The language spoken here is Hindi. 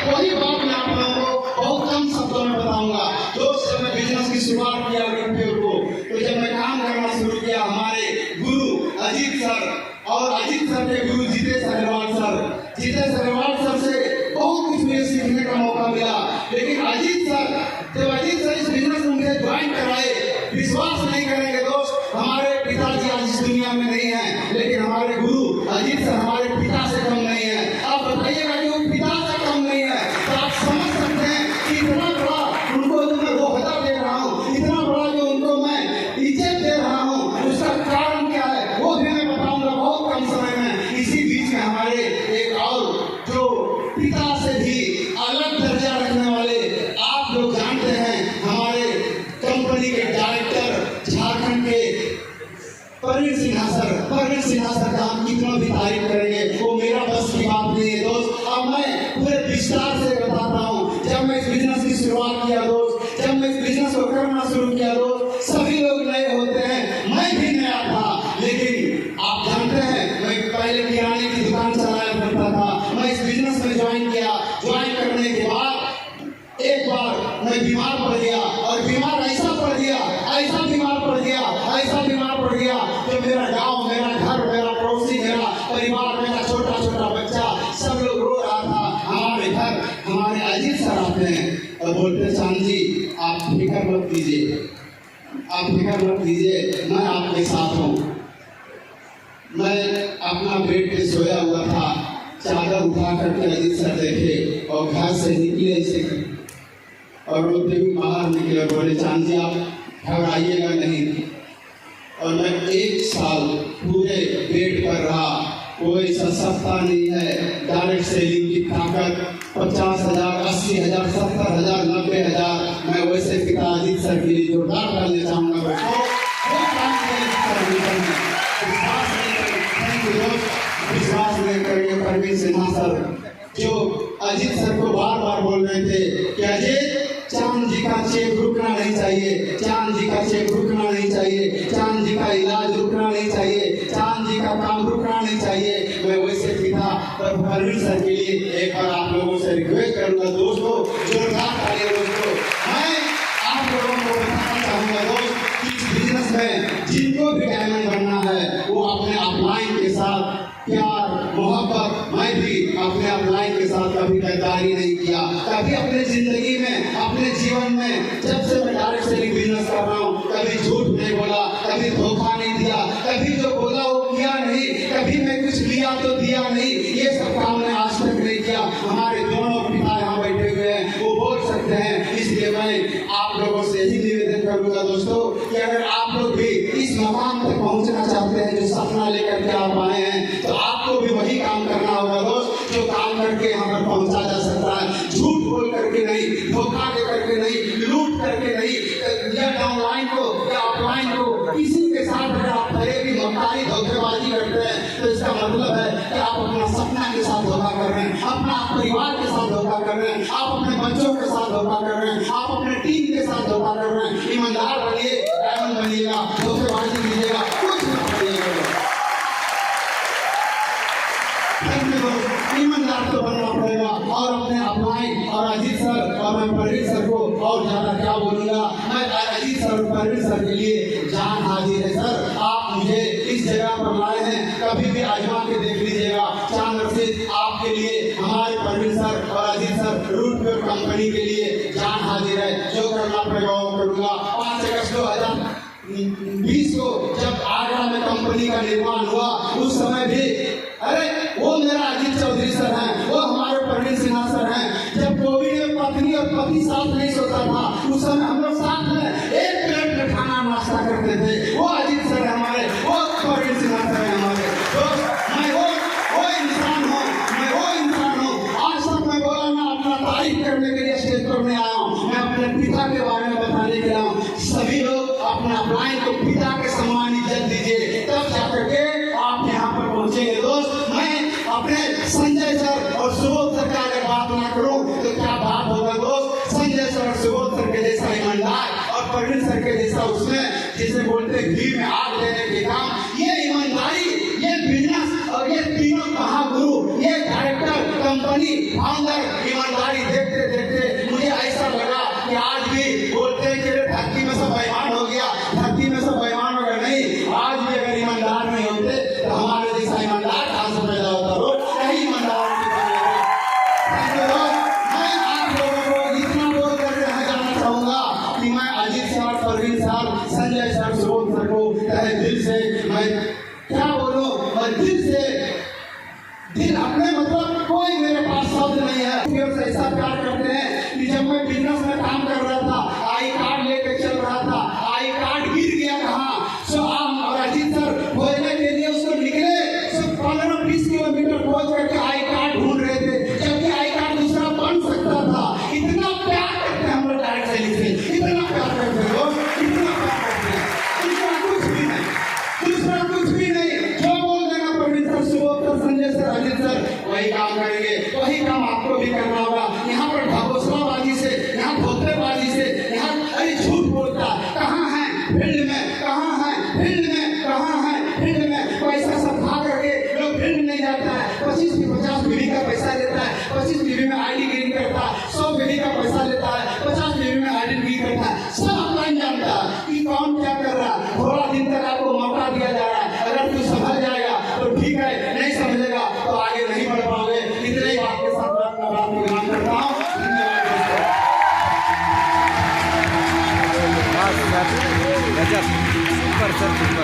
वही बात मैं आप लोगों को बहुत कम शब्दों में बताऊंगा। दोस्त, जब मैं बिजनेस की शुरुआत किया को, तो जब मैं काम करना शुरू किया, हमारे गुरु अजीत सर और अजीत सर के गुरु जीतेश अग्रवाल सर से बहुत कुछ मुझे सीखने का मौका मिला। लेकिन अजीत सर इस बिजनेस में मुझे ज्वाइन कराए, विश्वास नहीं करेंगे दोस्त, हमारे पिताजी आज इस दुनिया में नहीं है, लेकिन हमारे गुरु अजीत सर हमारे पिता से कम नहीं है। आप बताइएगा कि वो पिता से कम नहीं है, तो आप समझ सकते हैं कि इतना बड़ा उनको जो मैं 2000 दे रहा हूँ, इतना बड़ा जो उनको मैं इज्जत दे रहा हूँ, उसका कारण क्या है वो भी मैं बताऊंगा बहुत कम समय में। इसी बीच में हमारे एक और जो पिता से भी अलग दर्जा रखने वाले आप लोग जानते हैं, हमारे कंपनी के डायरेक्टर झारखंड के प्रवीण सिन्हा सर का हम कितना भी तारीफ करेंगे, वो मेरा बस की बात नहीं है दोस्त। अब मैं पूरे विस्तार से बताता हूँ। जब मैं इस बिजनेस की शुरुआत किया दोस्त, जब मैं इस बिजनेस को करना शुरू किया दोस्त, सभी लोग नए होते हैं, मैं भी नया था। लेकिन आप जानते हैं, मैं पहले किराने की दुकान चलाया करता था। मैं इस बिजनेस में ज्वाइन किया। ज्वाइन करने के बाद एक बार मैं बीमार पड़ गया, और बीमार ऐसा बीमार पड़ गया कि मेरा गांव, मेरा घर, मेरा पड़ोसी, मेरा परिवार, मेरा छोटा बच्चा सब लोग रो रहा था। हमारे घर हमारे अजीत सर आते हैं और बोलते, चांद जी आप फिक्र मत कीजिए, मैं आपके साथ हूँ। मैं अपना बेड पे सोया हुआ था, चादर उठा करके अजीत सर देखे और घर से निकले ऐसे और रोते भी बाहर निकले, बोले चांद जी आप घबराइएगा नहीं। और मैं 1 साल पूरे वेट कर रहा, कोई सस्ता नहीं है। डायरेक्ट सेलिंग की ताकत 50,000, 80,000, 70,000, 90,000। मैं वैसे पिता अजीत सर के लिए जोरदार करना चाहूँगा। विश्वास नहीं करेंगे प्रवीण सिन्हा सर, जो अजीत सर को बार बार बोल रहे थे कि अजीत, चांद जी का चेक रुकना नहीं चाहिए, चांद जी का चेक रुकना नहीं चाहिए, चांद जी का इलाज रुकना नहीं चाहिए, चांद जी का काम रुकना नहीं चाहिए। मैं वैसे पिता प्रवीण सर के लिए एक बार आप लोगों से रिक्वेस्ट करूंगा दोस्तों, जोरदार तालियां दोस्तों। मैं आप लोगों को बताना चाहूंगा दोस्त कि इस बिजनेस में जिनको भी डायमंड बनना है, वो अपने अपलाइन के साथ प्यार मोहब्बत, मैं भी अपने अपलाइन के साथ कभी गद्दारी नहीं किया, कभी अपने जिंदगी में, अपने जीवन में, जब से मैं डायरेक्ट सेलिंग बिजनेस कर रहा हूँ, कभी झूठ नहीं बोला, कभी धोखा नहीं दिया, कभी जो बोला वो किया नहीं, कभी मैं कुछ लिया तो दिया नहीं। ये सब काम मैं आज तक नहीं किया। हमारे दोनों पिता यहाँ बैठे हुए हैं, वो बोल सकते हैं। इसलिए मैं आप लोगों से यही निवेदन करूंगा दोस्तों कि अगर आप लोग भी इस मकाम तक पहुँचना चाहते हैं, जो सपना लेकर के आप आए हैं, तो आपको भी वही काम करना होगा दोस्त, जो काम करके यहाँ पर पहुँचा जा सकता है। झूठ बोल करके नहीं, धोखा दे करके नहीं, लूट करके नहीं, या डाउनलाइन को या अपलाइन को किसी के साथ अगर आप भी मक्कारी धोखेबाजी करते हैं, तो इसका मतलब है कि आप अपना सपना के साथ धोखा कर रहे हैं, अपना परिवार के साथ धोखा कर रहे हैं, आप अपने बच्चों के साथ धोखा कर रहे हैं, आप अपने टीम के साथ धोखा कर रहे हैं। ईमानदार बनिए, डायमंड बनिएगा, धोखेबाजी कीजिएगा, कुछ ना करिएगा। ईमानदार तो बनना पड़ेगा। और अपने अपलाइन और अजीत सर और मैं प्रवीण सर को और ज्यादा क्या बोलूंगा, मैं अजीत सर और प्रवीण सर के लिए जान हाजिर है। सर आप मुझे इस जगह पर लाए हैं, कभी भी आजमा के देख लीजिएगा। चांद रशीद आपके लिए, हमारे प्रवीण सर और अजीत सर रूट पे कंपनी के लिए जान हाजिर है। जो करना पड़ेगा वो करूंगा। 5 अगस्त 2020 को जब आगरा में कंपनी का निर्माण हुआ, उस समय भी वो मेरा अजीत चौधरी सर हैं, वो हमारे प्रवीण सिन्हा सर हैं। जब कोविड में पत्नी और पति साथ नहीं सोता था, उस समय हम लोग साथ में एक प्लेट में खाना नाश्ता करते थे। वो अजीत सर हमारे, वो प्रवीण सिन्हा सर हैं हमारे। तो मैं वो इंसान हूँ। आज तक मैं बोला ना, अपना तारीफ करने के लिए स्टेज पर नहीं आया हूँ, मैं अपने पिता के बारे में बताने के लिए आया हूँ। सभी लोग अपना अपलाइन को पिता के सम्मान इज्जत दीजिए, तब जाकर के आप यहाँ पर पहुँचेंगे दोस्त। मैं अपने संजय सर और सुबोध सर का अगर बात ना करूं तो क्या बात होगा दोस्त। संजय सर और सुबोध सर के जैसा ईमानदार और प्रवीण सर के जैसा उसमें जिसे बोलते घी में आग देने के काम, ये ईमानदारी, ये बिजनेस और ये तीनों महागुरु, ये डायरेक्टर, कंपनी, फाउंडर ईमानदारी व्यूअर्स ऐसा प्यार करते हैं कि जब मैं बिजनेस में काम कर रहा था, आई कार्ड लेके चल रहा था, आई कार्ड गिर गया कहाँ, सो हम और अजीत सर खोजने के लिए उसको निकले, सो 15-20 किलोमीटर खोज करके आई कार्ड ढूंढ रहे थे, जबकि आई कार्ड दूसरा बन सकता था। इतना प्यार करते हैं हम लोग डायरेक्ट सेलिंग से, इतना प्यार करते हैं लोग, इतना प्यार करते हैं। दूसरा कुछ भी नहीं, दूसरा कुछ भी नहीं। जो बोल देना Praveen sir, Subodh sir, Sanjay sir, Ajit sir, वही काम करेंगे, वही काम आपको भी करना होगा। यहाँ पर ढकोसलाबाजी से, यहाँ धोखेबाजी से, यहाँ अरे झूठ बोलता कहाँ है फील्ड में, कहाँ है फील्ड में, कहाँ है फील्ड में। पैसा सब खा करके लोग फील्ड नहीं जाता है, 25-50 बीवी का पैसा लेता है, 25 बीवी में आईडी गिरी करता है, 100 बीवी का पैसा लेता है, 50 बीवी में आईडी गिरी करता है। सब अपना जानता है कि कौन क्या कर रहा है। थोड़ा दिन तक आपको मौका दिया जा रहा है, अगर तू समझ जाएगा तो ठीक है, नहीं समझेगा तो आगे नहीं बढ़ पाओगे। इतने ही बात के साथ मैं अपना बात विराम करता हूँ। गजब, सुपर सर, सुपर।